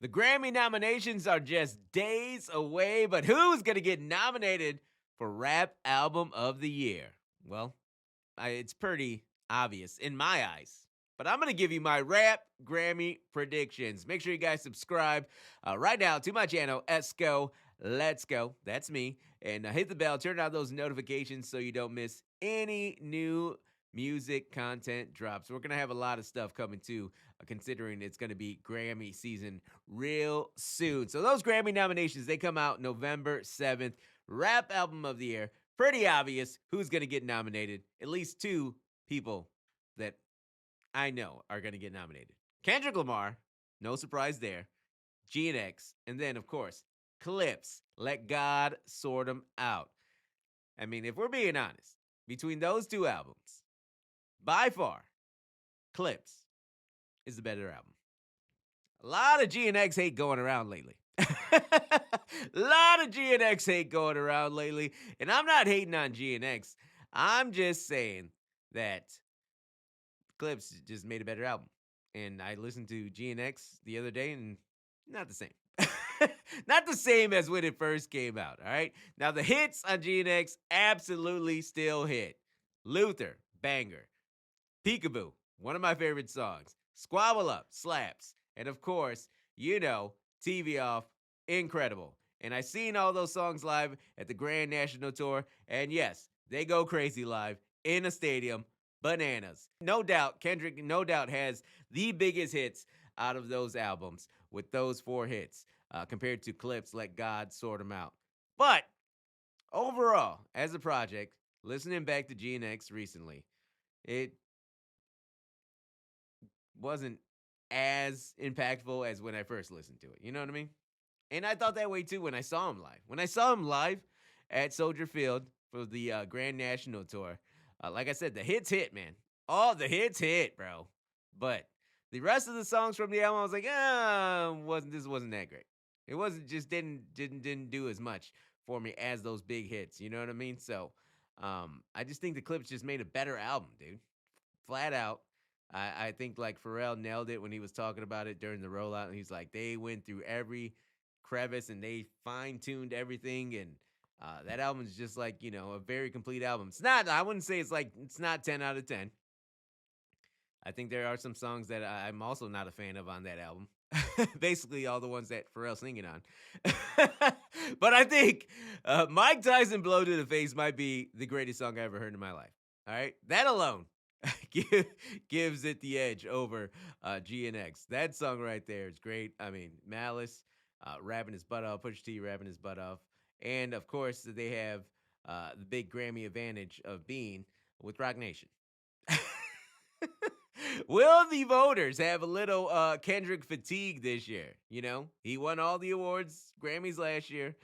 The Grammy nominations are just days away, but who's going to get nominated for Rap Album of the Year? Well, it's pretty obvious in my eyes. But I'm going to give you my rap Grammy predictions. Make sure you guys subscribe right now to my channel, ESKO. Let's go. That's me. And hit the bell, turn on those notifications so you don't miss any new music content drops. We're going to have a lot of stuff coming too, considering it's going to be Grammy season real soon. So those Grammy nominations, they come out November 7th. Rap Album of the Year. Pretty obvious who's going to get nominated. At least two people that I know are going to get nominated. Kendrick Lamar, no surprise there. GNX, and then, of course, Clipse. Let God sort them out. I mean, if we're being honest, between those two albums, by far, Clipse is the better album. A lot of GNX hate going around lately. A lot of GNX hate going around lately. And I'm not hating on GNX. I'm just saying that Clipse just made a better album. And I listened to GNX the other day and not the same. Not the same as when it first came out, all right? Now, the hits on GNX absolutely still hit. Luther, banger. Peekaboo, one of my favorite songs. Squabble Up, slaps. And of course, you know, TV Off, incredible. And I seen all those songs live at the Grand National Tour. And yes, they go crazy live in a stadium. Bananas. No doubt, Kendrick, no doubt, has the biggest hits out of those albums with those 4 hits compared to Clipse, Let God Sort Them Out. But overall, as a project, listening back to GNX recently, it wasn't as impactful as when I first listened to it. You know what I mean? And I thought that way too when I saw him live. When I saw him live at Soldier Field for the Grand National Tour, like I said, the hits hit, man. All the hits hit, bro. But the rest of the songs from the album, I was like, this wasn't that great. It wasn't just didn't do as much for me as those big hits. You know what I mean? So I just think the Clipse just made a better album, dude. Flat out. I think like Pharrell nailed it when he was talking about it during the rollout. And he's like, they went through every crevice and they fine-tuned everything. And that album is just like, you know, a very complete album. It's not, I wouldn't say it's not 10 out of 10. I think there are some songs that I'm also not a fan of on that album. Basically, all the ones that Pharrell's singing on. But I think Mike Tyson Blow to the Face might be the greatest song I ever heard in my life. All right? That alone gives it the edge over GNX. That song right there is great. I mean, Malice rapping his butt off, Pusha T rapping his butt off. And, of course, they have the big Grammy advantage of being with Roc Nation. Will the voters have a little Kendrick fatigue this year? You know, he won all the awards, Grammys last year.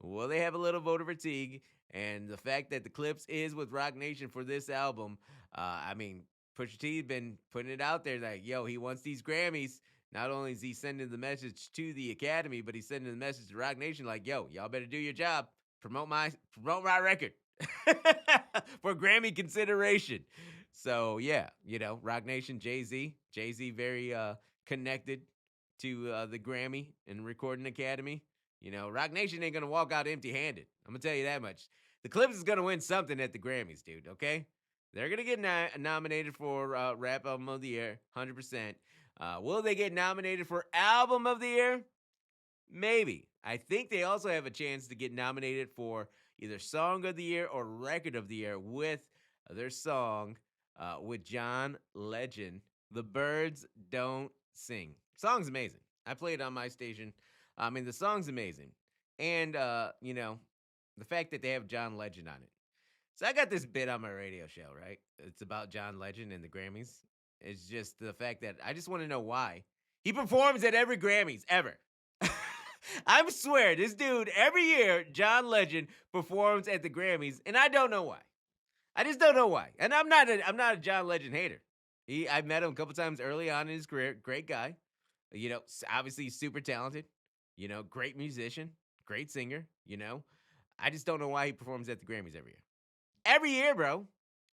Will they have a little voter fatigue? And the fact that the Clipse is with Roc Nation for this album, I mean, Pusha T's been putting it out there like, yo, he wants these Grammys. Not only is he sending the message to the Academy, but he's sending the message to Roc Nation like, yo, y'all better do your job. Promote my record for Grammy consideration. So, yeah, you know, Roc Nation, Jay-Z very connected to the Grammy and Recording Academy. You know, Roc Nation ain't going to walk out empty-handed. I'm going to tell you that much. The Clipse is going to win something at the Grammys, dude, okay? They're going to get nominated for Rap Album of the Year, 100%. Will they get nominated for Album of the Year? Maybe. I think they also have a chance to get nominated for either Song of the Year or Record of the Year with their song with John Legend, The Birds Don't Sing. Song's amazing. I play it on my station. I mean, the song's amazing. And, you know, the fact that they have John Legend on it. So I got this bit on my radio show, right? It's about John Legend and the Grammys. It's just the fact that I just want to know why. He performs at every Grammys, ever. I swear, this dude, every year, John Legend performs at the Grammys, and I don't know why. I just don't know why. And I'm not a John Legend hater. I met him a couple times early on in his career. Great guy. You know, obviously super talented. You know, great musician, great singer, you know. I just don't know why he performs at the Grammys every year. Every year, bro.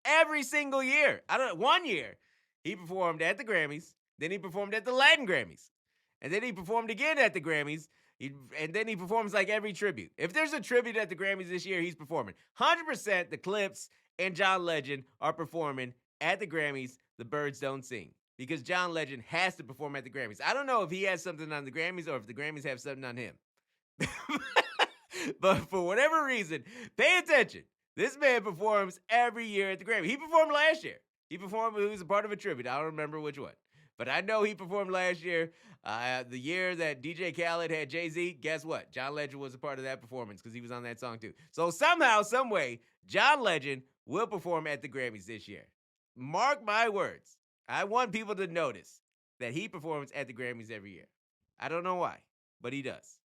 Every single year. One year, he performed at the Grammys. Then he performed at the Latin Grammys. And then he performed again at the Grammys. And then he performs like every tribute. If there's a tribute at the Grammys this year, he's performing. 100% the Clipse and John Legend are performing at the Grammys. The Birds Don't Sing. Because John Legend has to perform at the Grammys. I don't know if he has something on the Grammys or if the Grammys have something on him. But for whatever reason, pay attention. This man performs every year at the Grammys. He performed last year. He was a part of a tribute. I don't remember which one. But I know he performed last year. The year that DJ Khaled had Jay-Z, guess what? John Legend was a part of that performance because he was on that song too. So somehow, some way, John Legend will perform at the Grammys this year. Mark my words. I want people to notice that he performs at the Grammys every year. I don't know why, but he does.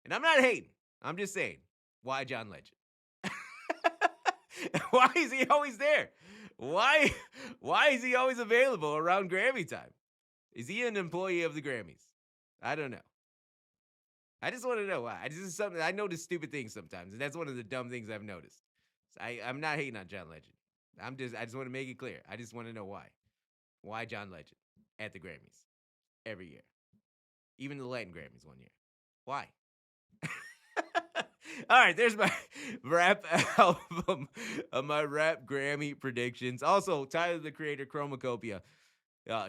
And I'm not hating. I'm just saying, why John Legend? Why is he always there? Why is he always available around Grammy time? Is he an employee of the Grammys? I don't know. I just want to know why. This is something I notice stupid things sometimes, and that's one of the dumb things I've noticed. So I'm not hating on John Legend. I just want to make it clear. I just want to know why. Why John Legend at the Grammys every year? Even the Latin Grammys one year. Why? All right, there's my rap album, my rap Grammy predictions. Also, Tyler the Creator, Chromacopia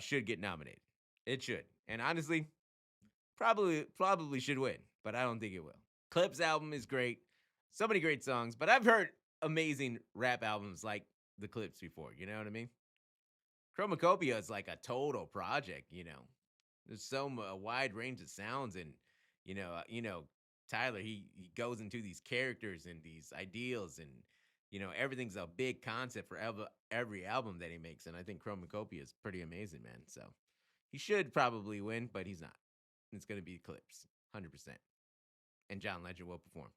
should get nominated. It should. And honestly, probably should win, but I don't think it will. Clipse album is great. So many great songs, but I've heard amazing rap albums like the Clipse before. You know what I mean? Chromacopia is like a total project, you know. There's a wide range of sounds, and Tyler he goes into these characters and these ideals, and everything's a big concept for every album that he makes, and I think Chromacopia is pretty amazing, man. So he should probably win, but he's not. It's gonna be Clipse, 100%, and John Legend will perform.